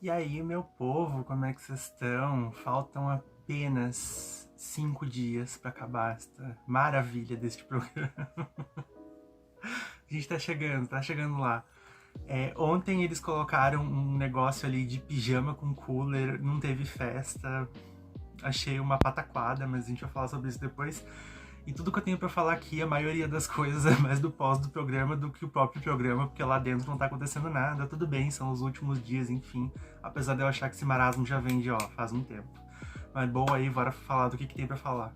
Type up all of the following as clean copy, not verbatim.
E aí, meu povo, como é que vocês estão? Faltam apenas 5 dias para acabar esta maravilha deste programa. A gente tá chegando lá. Ontem eles colocaram um negócio ali de pijama com cooler, não teve festa. Achei uma pataquada, mas a gente vai falar sobre isso depois. E tudo que eu tenho pra falar aqui, a maioria das coisas é mais do pós do programa do que o próprio programa, porque lá dentro não tá acontecendo nada, tudo bem, são os últimos dias, enfim. Apesar de eu achar que esse marasmo já vem de, faz um tempo. Mas bom aí, bora falar do que tem pra falar.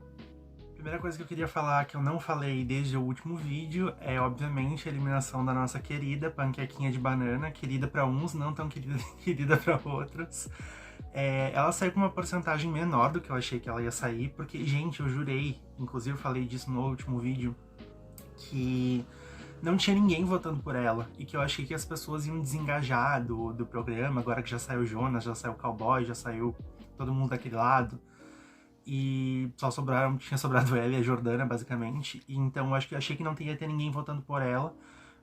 Primeira coisa que eu queria falar, que eu não falei desde o último vídeo, é obviamente a eliminação da nossa querida panquequinha de banana, querida pra uns, não tão querida, querida pra outros. Ela saiu com uma porcentagem menor do que eu achei que ela ia sair, porque, gente, eu jurei, inclusive eu falei disso no último vídeo, que não tinha ninguém votando por ela, e que eu achei que as pessoas iam desengajar do programa, agora que já saiu o Jonas, já saiu o Cowboy, já saiu todo mundo daquele lado, e só tinha sobrado ela e a Jordana, basicamente, e então eu achei que não ia ter ninguém votando por ela,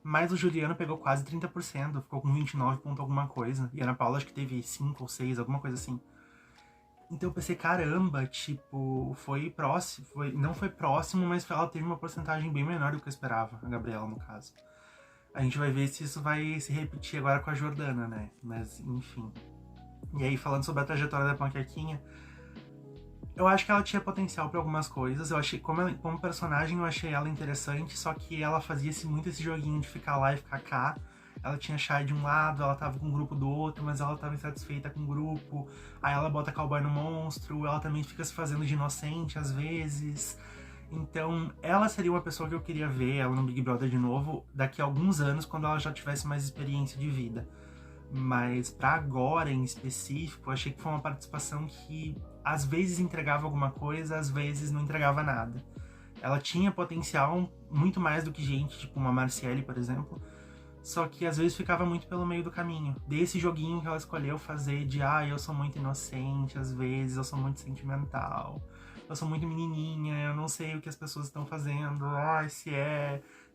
mas o Juliano pegou quase 30%, ficou com 29 ponto alguma coisa. E a Ana Paula acho que teve 5 ou 6, alguma coisa assim. Então eu pensei, caramba, tipo, foi próximo. Não foi próximo, mas ela teve uma porcentagem bem menor do que eu esperava, a Gabriela, no caso. A gente vai ver se isso vai se repetir agora com a Jordana, né? Mas, enfim. E aí, falando sobre a trajetória da Panquequinha, eu acho que ela tinha potencial para algumas coisas. Eu achei, como personagem, eu achei ela interessante, só que ela fazia muito esse joguinho de ficar lá e ficar cá. Ela tinha Shai de um lado, ela tava com o grupo do outro, mas ela tava insatisfeita com o grupo. Aí ela bota cowboy no monstro, ela também fica se fazendo de inocente às vezes. Então, ela seria uma pessoa que eu queria ver, ela no Big Brother de novo, daqui a alguns anos, quando ela já tivesse mais experiência de vida. Mas pra agora, em específico, eu achei que foi uma participação que às vezes entregava alguma coisa, às vezes não entregava nada. Ela tinha potencial muito mais do que gente, tipo uma Marciele, por exemplo, só que às vezes ficava muito pelo meio do caminho. Desse joguinho que ela escolheu fazer de eu sou muito inocente, às vezes eu sou muito sentimental, eu sou muito menininha, eu não sei o que as pessoas estão fazendo, se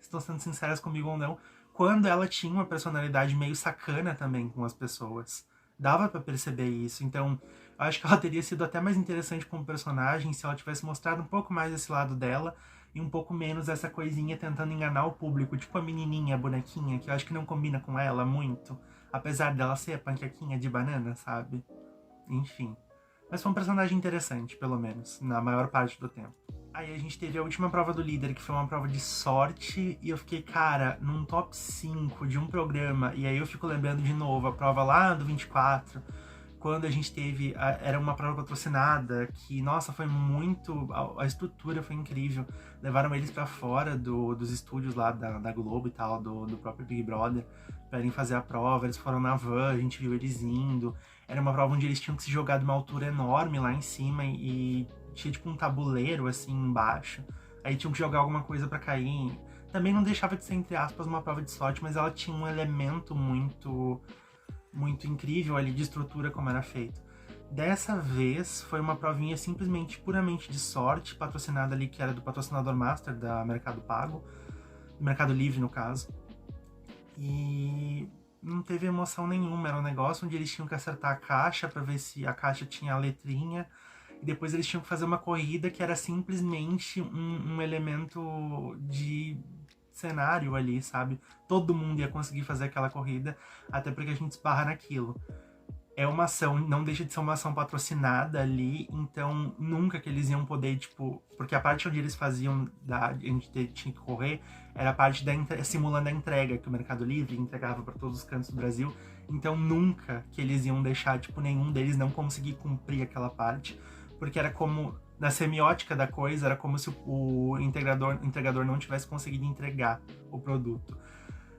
estão sendo sinceras comigo ou não. Quando ela tinha uma personalidade meio sacana também com as pessoas. Dava pra perceber isso, então eu acho que ela teria sido até mais interessante como personagem se ela tivesse mostrado um pouco mais esse lado dela e um pouco menos essa coisinha tentando enganar o público, tipo a menininha, a bonequinha, que eu acho que não combina com ela muito, apesar dela ser a panquequinha de banana, sabe? Enfim. Mas foi um personagem interessante, pelo menos, na maior parte do tempo. Aí a gente teve a última prova do líder, que foi uma prova de sorte, e eu fiquei, cara, num top 5 de um programa, e aí eu fico lembrando de novo a prova lá do 24, quando a gente teve, era uma prova patrocinada, que, nossa, foi muito, a estrutura foi incrível. Levaram eles pra fora dos estúdios lá da Globo e tal, do próprio Big Brother, pra irem fazer a prova, eles foram na van, a gente viu eles indo. Era uma prova onde eles tinham que se jogar de uma altura enorme lá em cima e tinha tipo um tabuleiro assim embaixo. Aí tinham que jogar alguma coisa pra cair. Também não deixava de ser, entre aspas, uma prova de sorte, mas ela tinha um elemento muito incrível ali de estrutura como era feito. Dessa vez foi uma provinha simplesmente puramente de sorte, patrocinada ali, que era do patrocinador master da Mercado Pago, Mercado Livre no caso. E não teve emoção nenhuma, era um negócio onde eles tinham que acertar a caixa para ver se a caixa tinha a letrinha, e depois eles tinham que fazer uma corrida que era simplesmente um elemento de cenário ali, sabe? Todo mundo ia conseguir fazer aquela corrida, até porque a gente esbarra naquilo. É uma ação, não deixa de ser uma ação patrocinada ali, então nunca que eles iam poder, tipo... Porque a parte onde eles faziam, a gente tinha que correr, era a parte simulando a entrega, que o Mercado Livre entregava para todos os cantos do Brasil, então nunca que eles iam deixar, tipo, nenhum deles não conseguir cumprir aquela parte, porque era como... Na semiótica da coisa, era como se o entregador não tivesse conseguido entregar o produto.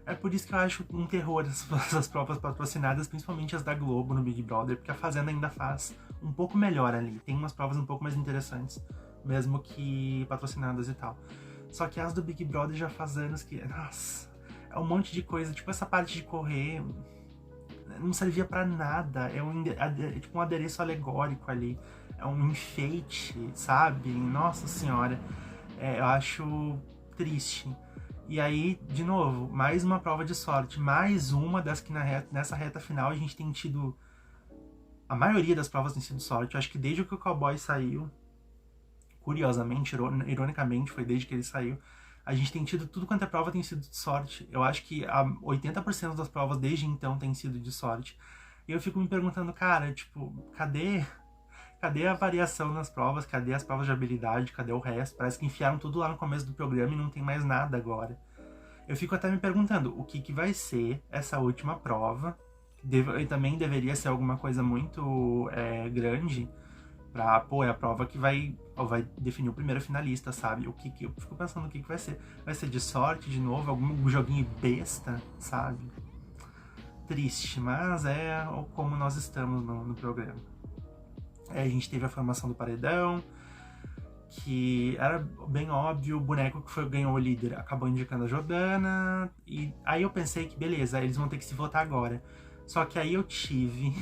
É por isso que eu acho um terror essas provas patrocinadas, principalmente as da Globo no Big Brother, porque a Fazenda ainda faz um pouco melhor ali. Tem umas provas um pouco mais interessantes, mesmo que patrocinadas e tal. Só que as do Big Brother já faz anos que... Nossa, é um monte de coisa. Tipo, essa parte de correr não servia pra nada. É tipo um adereço alegórico ali. É um enfeite, sabe? Nossa senhora. Eu acho triste. E aí, de novo, mais uma prova de sorte. Mais uma das que nessa reta final a gente tem tido a maioria das provas tem sido sorte. Eu acho que desde que o Cowboy saiu, curiosamente, ironicamente, foi desde que ele saiu, a gente tem tido tudo quanto é prova tem sido de sorte. Eu acho que 80% das provas desde então tem sido de sorte. E eu fico me perguntando, cara, tipo, cadê a variação nas provas? Cadê as provas de habilidade? Cadê o resto? Parece que enfiaram tudo lá no começo do programa e não tem mais nada agora. Eu fico até me perguntando o que vai ser essa última prova. E também deveria ser alguma coisa muito grande pra, pô, é a prova que vai definir o primeiro finalista, sabe? Eu fico pensando o que vai ser. Vai ser de sorte de novo? Algum joguinho besta, sabe? Triste, mas é como nós estamos no programa. A gente teve a formação do paredão, que era bem óbvio, o boneco que ganhou o líder acabou indicando a Jordana, e aí eu pensei que beleza, eles vão ter que se votar agora. Só que aí eu tive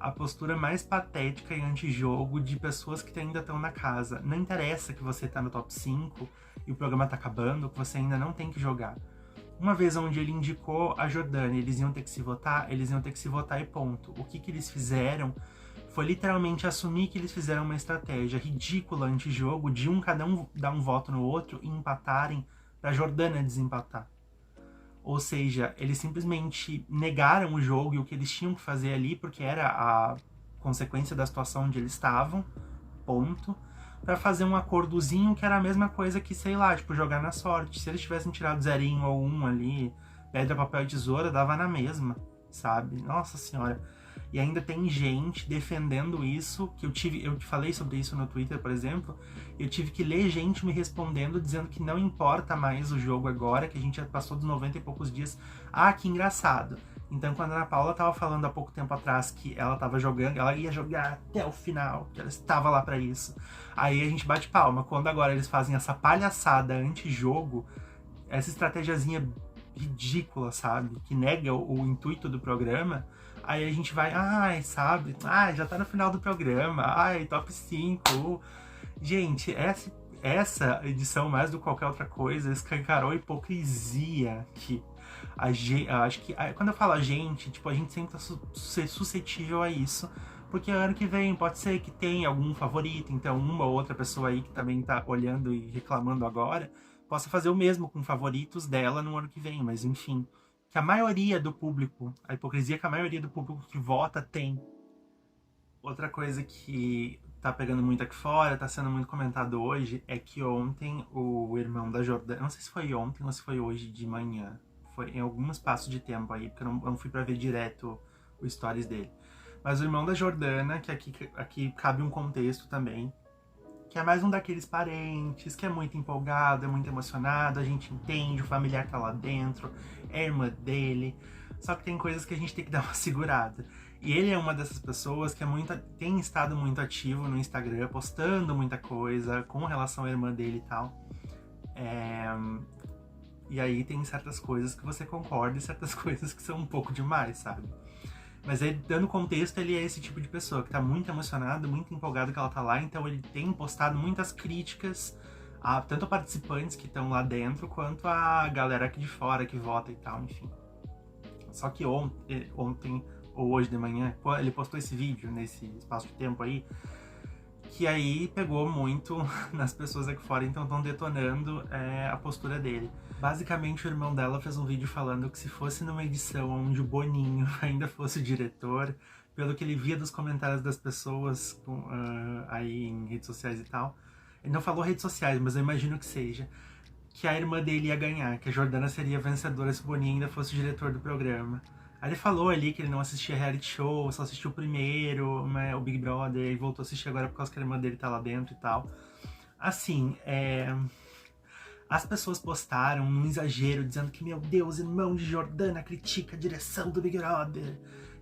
a postura mais patética e antijogo de pessoas que ainda estão na casa. Não interessa que você tá no top 5 e o programa tá acabando, que você ainda não tem que jogar. Uma vez onde ele indicou a Jordana e eles iam ter que se votar, e ponto. O que eles fizeram foi literalmente assumir que eles fizeram uma estratégia ridícula antijogo de cada um dar um voto no outro e empatarem pra Jordana desempatar. Ou seja, eles simplesmente negaram o jogo e o que eles tinham que fazer ali, porque era a consequência da situação onde eles estavam, ponto, pra fazer um acordozinho que era a mesma coisa que, sei lá, tipo, jogar na sorte. Se eles tivessem tirado 0 ou 1 ali, pedra, papel e tesoura, dava na mesma, sabe? Nossa senhora. E ainda tem gente defendendo isso, que eu falei sobre isso no Twitter, por exemplo, eu tive que ler gente me respondendo, dizendo que não importa mais o jogo agora, que a gente já passou dos 90 e poucos dias. Ah, que engraçado. Então, quando a Ana Paula tava falando há pouco tempo atrás que ela tava jogando, ela ia jogar até o final, que ela estava lá pra isso. Aí a gente bate palma. Quando agora eles fazem essa palhaçada anti-jogo, essa estratégiazinha ridícula, sabe? Que nega o intuito do programa. Aí a gente vai, sabe? Já tá no final do programa. Top 5. Gente, essa edição, mais do que qualquer outra coisa, escancarou a hipocrisia que acho que quando eu falo a gente, tipo, a gente sempre tá suscetível a isso. Porque ano que vem pode ser que tenha algum favorito, então uma ou outra pessoa aí que também tá olhando e reclamando agora possa fazer o mesmo com favoritos dela no ano que vem, mas enfim. Que a maioria do público, a hipocrisia que a maioria do público que vota tem. Outra coisa que tá pegando muito aqui fora, tá sendo muito comentado hoje, é que ontem o irmão da Jordana, não sei se foi ontem ou se foi hoje de manhã, foi em algum espaço de tempo aí, porque eu não fui pra ver direto o stories dele. Mas o irmão da Jordana, que aqui cabe um contexto também, que é mais um daqueles parentes, que é muito empolgado, é muito emocionado, a gente entende, o familiar tá lá dentro, é a irmã dele, só que tem coisas que a gente tem que dar uma segurada. E ele é uma dessas pessoas que tem estado muito ativo no Instagram, postando muita coisa com relação à irmã dele e tal. E aí tem certas coisas que você concorda e certas coisas que são um pouco demais, sabe? Mas ele, dando contexto, ele é esse tipo de pessoa que tá muito emocionado, muito empolgado que ela tá lá, então ele tem postado muitas críticas tanto a participantes que estão lá dentro, quanto a galera aqui de fora que vota e tal, enfim. Só que ontem ou hoje de manhã, ele postou esse vídeo nesse espaço de tempo aí, que aí pegou muito nas pessoas aqui fora, então estão detonando a postura dele. Basicamente, o irmão dela fez um vídeo falando que se fosse numa edição onde o Boninho ainda fosse o diretor, pelo que ele via dos comentários das pessoas aí em redes sociais e tal, ele não falou redes sociais, mas eu imagino que seja, que a irmã dele ia ganhar, que a Jordana seria vencedora se o Boninho ainda fosse o diretor do programa. Aí ele falou ali que ele não assistia reality show, só assistiu o primeiro, né, o Big Brother, e voltou a assistir agora por causa que a irmã dele tá lá dentro e tal. Assim, as pessoas postaram num exagero, dizendo que, meu Deus, irmão de Jordana critica a direção do Big Brother.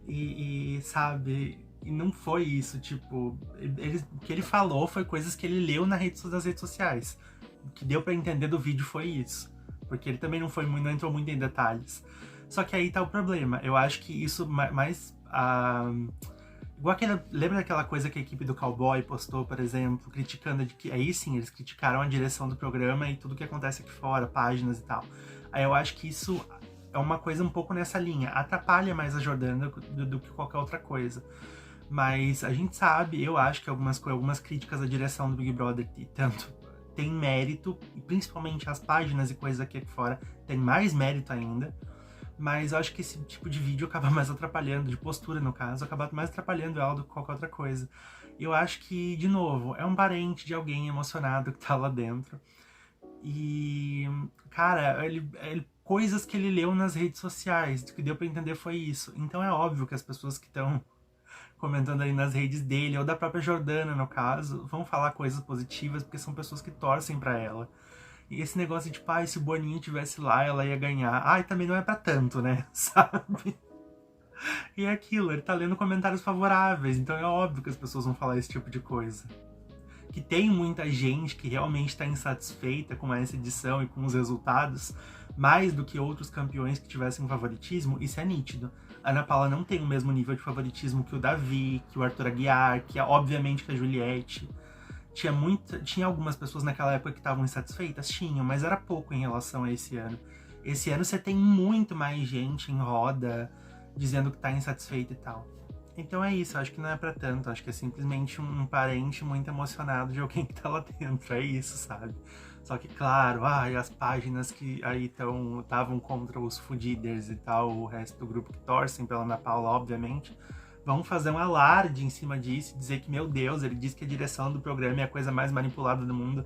E sabe, e não foi isso, tipo, o que ele falou foi coisas que ele leu nas redes sociais. O que deu pra entender do vídeo foi isso. Porque ele também não entrou muito em detalhes. Só que aí tá o problema. Eu acho que isso igual lembra daquela coisa que a equipe do Cowboy postou, por exemplo, criticando de que... Aí sim, eles criticaram a direção do programa e tudo que acontece aqui fora, páginas e tal. Aí eu acho que isso é uma coisa um pouco nessa linha. Atrapalha mais a Jordana do que qualquer outra coisa. Mas a gente sabe, eu acho que algumas críticas à direção do Big Brother tanto tem mérito, e principalmente as páginas e coisas aqui fora tem mais mérito ainda. Mas eu acho que esse tipo de vídeo acaba mais atrapalhando, de postura no caso, acaba mais atrapalhando ela do que qualquer outra coisa. Eu acho que, de novo, é um parente de alguém emocionado que tá lá dentro. E, cara, coisas que ele leu nas redes sociais, o que deu pra entender foi isso. Então é óbvio que as pessoas que estão comentando aí nas redes dele, ou da própria Jordana, no caso, vão falar coisas positivas, porque são pessoas que torcem pra ela. E esse negócio de, tipo, se o Boninho tivesse lá, ela ia ganhar. Também não é pra tanto, né? Sabe? E é aquilo, ele tá lendo comentários favoráveis, então é óbvio que as pessoas vão falar esse tipo de coisa. Que tem muita gente que realmente está insatisfeita com essa edição e com os resultados, mais do que outros campeões que tivessem favoritismo, isso é nítido. A Ana Paula não tem o mesmo nível de favoritismo que o Davi, que o Arthur Aguiar, que obviamente que a Juliette. Tinha algumas pessoas naquela época que estavam insatisfeitas? Tinham, mas era pouco em relação a esse ano. Esse ano você tem muito mais gente em roda dizendo que tá insatisfeita e tal. Então é isso, acho que não é pra tanto, acho que é simplesmente um parente muito emocionado de alguém que tá lá dentro, é isso, sabe? Só que, claro, as páginas que aí estavam contra os Fudiders e tal, o resto do grupo que torcem pela Ana Paula, obviamente, vão fazer um alarde em cima disso e dizer que, meu Deus, ele disse que a direção do programa é a coisa mais manipulada do mundo.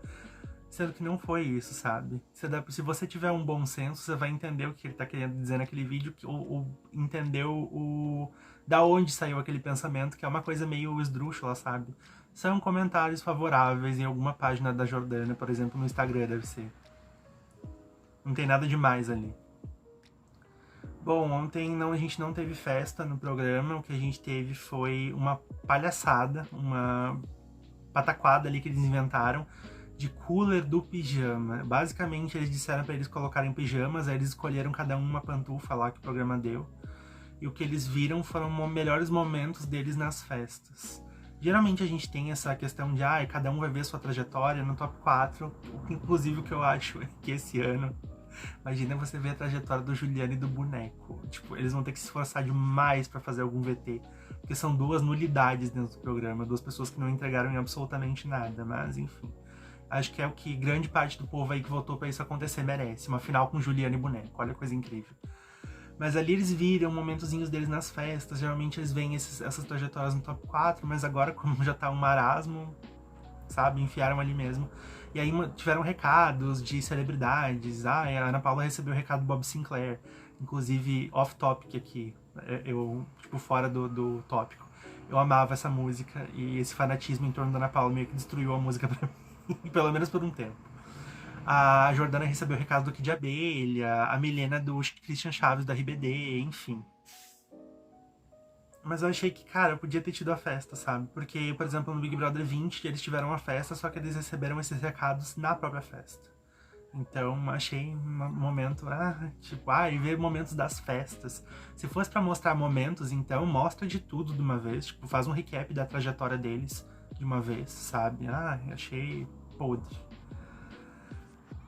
Sendo que não foi isso, sabe? Se você tiver um bom senso, você vai entender o que ele tá querendo dizer naquele vídeo, ou entender da onde saiu aquele pensamento, que é uma coisa meio esdrúxula, sabe? São comentários favoráveis em alguma página da Jordana, por exemplo, no Instagram, deve ser. Não tem nada demais ali. Bom, ontem a gente não teve festa no programa, o que a gente teve foi uma palhaçada, uma pataquada ali que eles inventaram, de cooler do pijama. Basicamente, eles disseram para eles colocarem pijamas, aí eles escolheram cada um uma pantufa lá que o programa deu. E o que eles viram foram os melhores momentos deles nas festas. Geralmente a gente tem essa questão de, cada um vai ver sua trajetória no top 4. Inclusive o que eu acho é que esse ano, imagina você ver a trajetória do Juliano e do Boneco. Tipo, eles vão ter que se esforçar demais pra fazer algum VT. Porque são duas nulidades dentro do programa, duas pessoas que não entregaram em absolutamente nada. Mas, enfim. Acho que é o que grande parte do povo aí que votou pra isso acontecer merece. Uma final com Juliano e Boneco. Olha que coisa incrível. Mas ali eles viram momentozinhos deles nas festas. Geralmente eles veem essas trajetórias no top 4, mas agora, como já tá um marasmo, sabe? Enfiaram ali mesmo. E aí tiveram recados de celebridades. A Ana Paula recebeu o recado do Bob Sinclair. Inclusive, off-topic aqui. Eu, tipo, fora do tópico. Eu amava essa música e esse fanatismo em torno da Ana Paula meio que destruiu a música pra mim. Pelo menos por um tempo. A Jordana recebeu o recado do Kid Abelha, a Milena do Christian Chaves da RBD, enfim. Mas eu achei que, cara, eu podia ter tido a festa, sabe? Porque, por exemplo, no Big Brother 20, eles tiveram a festa, só que eles receberam esses recados na própria festa. Então, achei um momento, e ver momentos das festas. Se fosse pra mostrar momentos, então, mostra de tudo de uma vez. Tipo, faz um recap da trajetória deles de uma vez, sabe? Achei podre.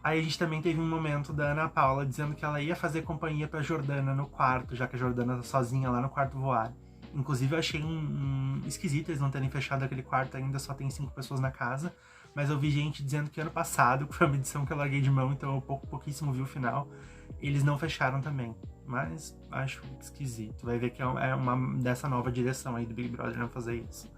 Aí a gente também teve um momento da Ana Paula dizendo que ela ia fazer companhia pra Jordana no quarto, já que a Jordana tá sozinha lá no quarto voar. Inclusive eu achei esquisito eles não terem fechado aquele quarto ainda, só tem 5 pessoas na casa. Mas eu vi gente dizendo que ano passado, que foi uma edição que eu larguei de mão, então eu pouquíssimo vi o final, eles não fecharam também. Mas acho esquisito. Vai ver que é uma dessa nova direção aí do Big Brother não fazer isso.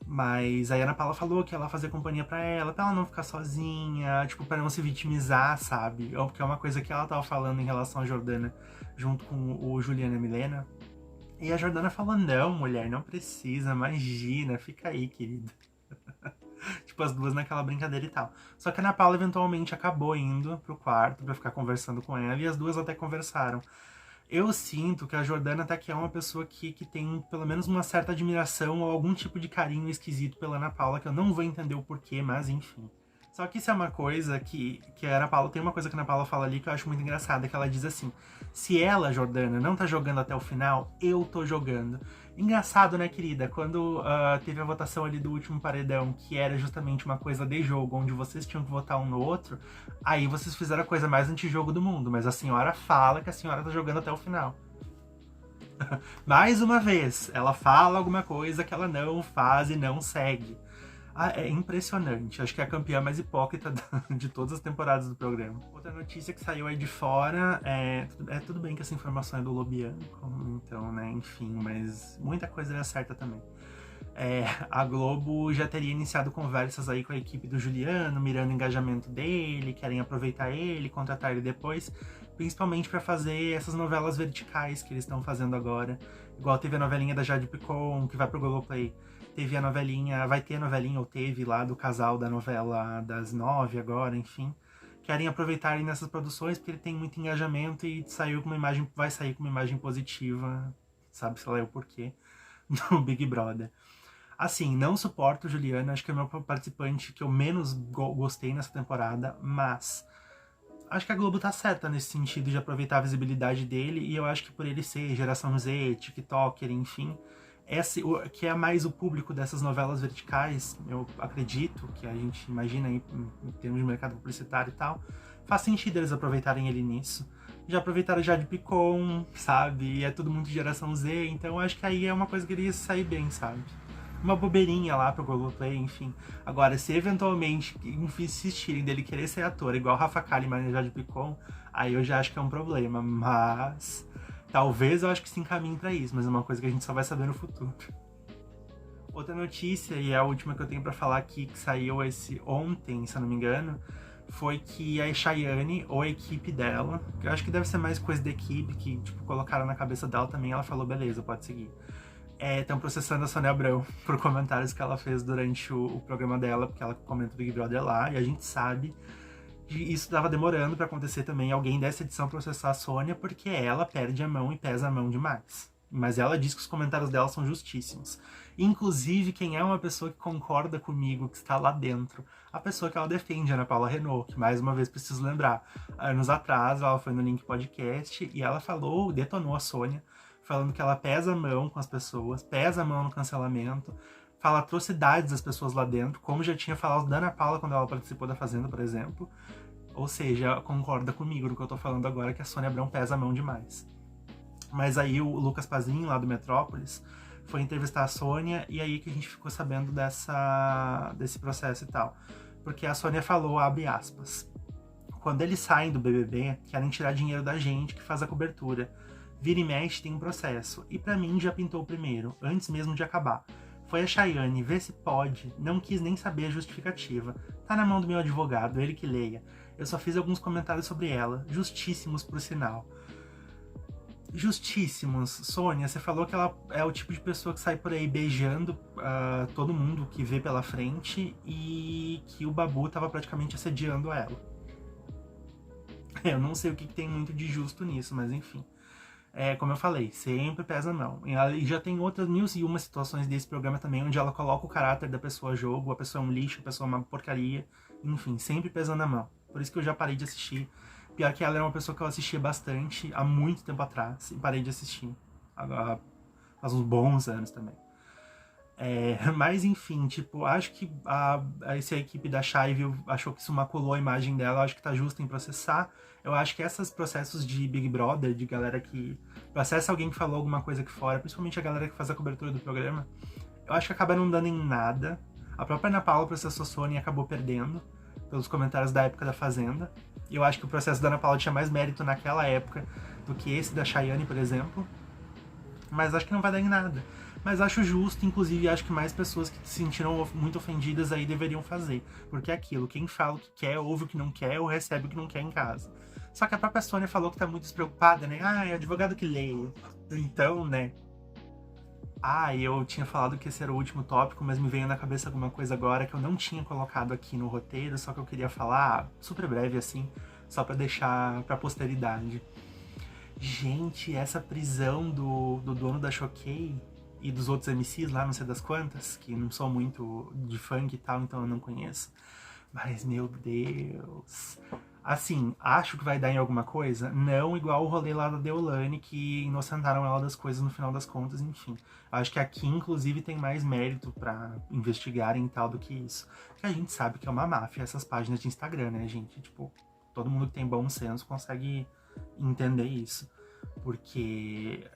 Mas aí a Ana Paula falou que ela ia fazer companhia pra ela não ficar sozinha, tipo, pra não se vitimizar, sabe? Porque é uma coisa que ela tava falando em relação a Jordana, junto com o Juliano e a Milena. E a Jordana falou, não, mulher, não precisa, imagina, fica aí, querida. Tipo, as duas naquela brincadeira e tal. Só que a Ana Paula eventualmente acabou indo pro quarto pra ficar conversando com ela, e as duas até conversaram. Eu sinto que a Jordana até que é uma pessoa que tem pelo menos uma certa admiração ou algum tipo de carinho esquisito pela Ana Paula, que eu não vou entender o porquê, mas enfim. Só que isso é uma coisa que a Ana Paula... Tem uma coisa que a Ana Paula fala ali que eu acho muito engraçada, que ela diz assim, se ela, Jordana, não tá jogando até o final, eu tô jogando. Engraçado, né, querida? Quando teve a votação ali do último paredão, que era justamente uma coisa de jogo, onde vocês tinham que votar um no outro, aí vocês fizeram a coisa mais antijogo do mundo, mas a senhora fala que a senhora tá jogando até o final. Mais uma vez, ela fala alguma coisa que ela não faz e não segue. É impressionante. Acho que é a campeã mais hipócrita de todas as temporadas do programa. Outra notícia que saiu aí de fora tudo bem que essa informação é do Lobianco, então, né, enfim, mas muita coisa é certa também. A Globo já teria iniciado conversas aí com a equipe do Juliano, mirando o engajamento dele, querem aproveitar ele, contratar ele depois, principalmente para fazer essas novelas verticais que eles estão fazendo agora. Igual teve a novelinha da Jade Picon, que vai pro Globoplay. Teve a novelinha, vai ter a novelinha, ou teve lá, do casal da novela das 9 agora, enfim. Querem aproveitar ele nessas produções porque ele tem muito engajamento e vai sair com uma imagem positiva, sabe-se lá o porquê, do Big Brother. Assim, não suporto o Juliano, acho que é o meu participante que eu menos gostei nessa temporada, mas acho que a Globo tá certa nesse sentido de aproveitar a visibilidade dele, e eu acho que por ele ser geração Z, TikToker, enfim, que é mais o público dessas novelas verticais, eu acredito, que a gente imagina aí em termos de mercado publicitário e tal, faz sentido eles aproveitarem ele nisso. Já aproveitaram já de Picon, sabe? E é tudo muito geração Z, então eu acho que aí é uma coisa que ele ia sair bem, sabe? Uma bobeirinha lá pro Globoplay, enfim. Agora, se eventualmente insistirem dele querer ser ator, igual Rafa Kalimann e Jade Picon, aí eu já acho que é um problema, mas talvez eu acho que se encaminhe pra isso, mas é uma coisa que a gente só vai saber no futuro. Outra notícia, e é a última que eu tenho pra falar aqui, que saiu ontem, se eu não me engano, foi que a Chayane, ou a equipe dela, que eu acho que deve ser mais coisa da equipe, que tipo, colocaram na cabeça dela também, ela falou, beleza, pode seguir. Estão processando a Sônia Abrão por comentários que ela fez durante o programa dela, porque ela comenta o Big Brother lá, e a gente sabe que isso estava demorando para acontecer também, alguém dessa edição processar a Sônia, porque ela perde a mão e pesa a mão demais. Mas ela diz que os comentários dela são justíssimos. Inclusive, quem é uma pessoa que concorda comigo, que está lá dentro, a pessoa que ela defende, Ana Paula Renault, que mais uma vez preciso lembrar, anos atrás ela foi no Link Podcast e ela detonou a Sônia, falando que ela pesa a mão com as pessoas, pesa a mão no cancelamento, fala atrocidades das pessoas lá dentro, como já tinha falado da Ana Paula quando ela participou da Fazenda, por exemplo. Ou seja, concorda comigo no que eu tô falando agora, que a Sônia Abrão pesa a mão demais. Mas aí o Lucas Pazzini, lá do Metrópolis, foi entrevistar a Sônia, e aí que a gente ficou sabendo desse processo e tal. Porque a Sônia falou, abre aspas, quando eles saem do BBB, querem tirar dinheiro da gente que faz a cobertura. Vira e mexe tem um processo. E pra mim já pintou o primeiro, antes mesmo de acabar. Foi a Chayane, vê se pode, não quis nem saber a justificativa. Tá na mão do meu advogado, ele que leia. Eu só fiz alguns comentários sobre ela, justíssimos por sinal. Justíssimos. Sônia, você falou que ela é o tipo de pessoa que sai por aí beijando todo mundo que vê pela frente e que o Babu tava praticamente assediando ela. Eu não sei o que tem muito de justo nisso, mas enfim. Como eu falei, sempre pesa a mão. E já tem outras 1001 situações desse programa também, onde ela coloca o caráter da pessoa a jogo, a pessoa é um lixo, a pessoa é uma porcaria, enfim, sempre pesando a mão. Por isso que eu já parei de assistir. Pior que ela era uma pessoa que eu assistia bastante há muito tempo atrás, e parei de assistir. Agora, faz uns bons anos também. Mas enfim, tipo, acho que se a equipe da Chay achou que isso maculou a imagem dela, acho que tá justo em processar. Eu acho que esses processos de Big Brother, de galera que processa alguém que falou alguma coisa aqui fora, principalmente a galera que faz a cobertura do programa, eu acho que acaba não dando em nada. A própria Ana Paula processou a Sônia e acabou perdendo, pelos comentários da época da Fazenda. E eu acho que o processo da Ana Paula tinha mais mérito naquela época do que esse da Chayane, por exemplo. Mas acho que não vai dar em nada. Mas acho justo, inclusive acho que mais pessoas que se sentiram muito ofendidas aí deveriam fazer. Porque é aquilo, quem fala o que quer, ouve o que não quer, ou recebe o que não quer em casa. Só que a própria Sônia falou que tá muito despreocupada, né? É advogado que lê. Então, né? Eu tinha falado que esse era o último tópico, mas me veio na cabeça alguma coisa agora que eu não tinha colocado aqui no roteiro, só que eu queria falar super breve assim, só pra deixar pra posteridade. Gente, essa prisão do dono da Choquei e dos outros MCs lá, não sei das quantas, que não sou muito de funk e tal, então eu não conheço. Mas, meu Deus... Assim, acho que vai dar em alguma coisa, não igual o rolê lá da Deolane, que inocentaram ela das coisas no final das contas, enfim. Acho que aqui, inclusive, tem mais mérito pra investigarem e tal do que isso. Porque a gente sabe que é uma máfia essas páginas de Instagram, né, gente? Tipo, todo mundo que tem bom senso consegue entender isso. Porque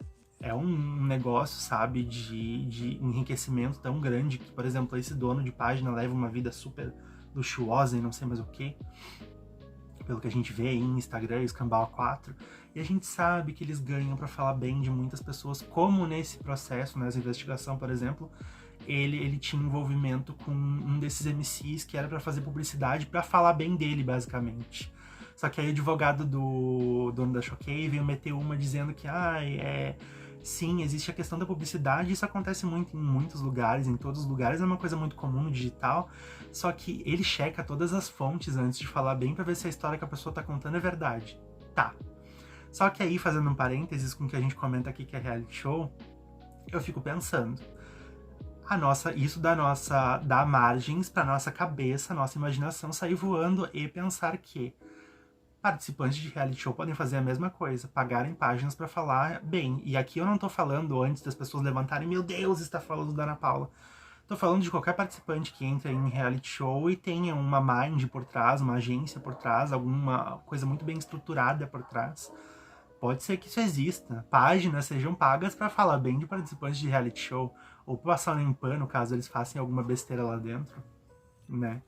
é um negócio, sabe, de enriquecimento tão grande que, por exemplo, esse dono de página leva uma vida super luxuosa e não sei mais o que, pelo que a gente vê em Instagram, Escambau 4, e a gente sabe que eles ganham para falar bem de muitas pessoas, como nesse processo, nessa investigação, por exemplo, ele tinha envolvimento com um desses MCs que era para fazer publicidade para falar bem dele, basicamente. Só que aí o advogado do dono da Choquei veio meter uma dizendo que sim, existe a questão da publicidade, isso acontece muito em muitos lugares, em todos os lugares, é uma coisa muito comum no digital, só que ele checa todas as fontes antes de falar bem pra ver se a história que a pessoa tá contando é verdade. Tá. Só que aí, fazendo um parênteses com o que a gente comenta aqui que é reality show, eu fico pensando, isso dá margens pra nossa cabeça, nossa imaginação sair voando e pensar que participantes de reality show podem fazer a mesma coisa, pagarem páginas pra falar bem. E aqui eu não tô falando antes das pessoas levantarem, meu Deus, está falando da Ana Paula. Tô falando de qualquer participante que entra em reality show e tenha uma mind por trás, uma agência por trás, alguma coisa muito bem estruturada por trás. Pode ser que isso exista. Páginas sejam pagas pra falar bem de participantes de reality show, ou passar em pano caso eles façam alguma besteira lá dentro, né?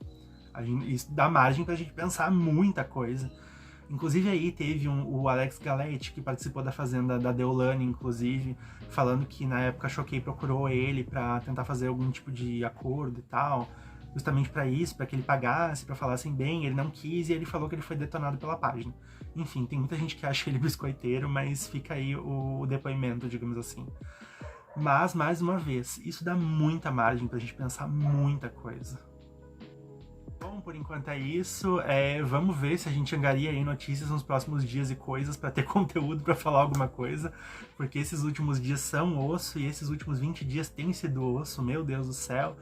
Isso dá margem pra gente pensar muita coisa. Inclusive aí teve o Alex Galetti, que participou da Fazenda da Deolane, inclusive, falando que na época a Choquei procurou ele pra tentar fazer algum tipo de acordo e tal, justamente pra isso, pra que ele pagasse, pra falassem bem, ele não quis e ele falou que ele foi detonado pela página. Enfim, tem muita gente que acha ele biscoiteiro, mas fica aí o depoimento, digamos assim. Mas, mais uma vez, isso dá muita margem pra gente pensar muita coisa. Bom, por enquanto é isso. Vamos ver se a gente angaria aí notícias nos próximos dias e coisas pra ter conteúdo pra falar alguma coisa, porque esses últimos dias são osso e esses últimos 20 dias têm sido osso, meu Deus do céu.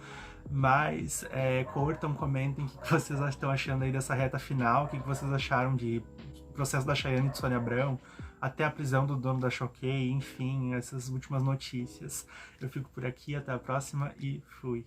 Mas curtam, comentem o que vocês estão achando aí dessa reta final, o que vocês acharam de processo da Chayane e de Sônia Abrão, até a prisão do dono da Choquei, enfim, essas últimas notícias. Eu fico por aqui, até a próxima e fui.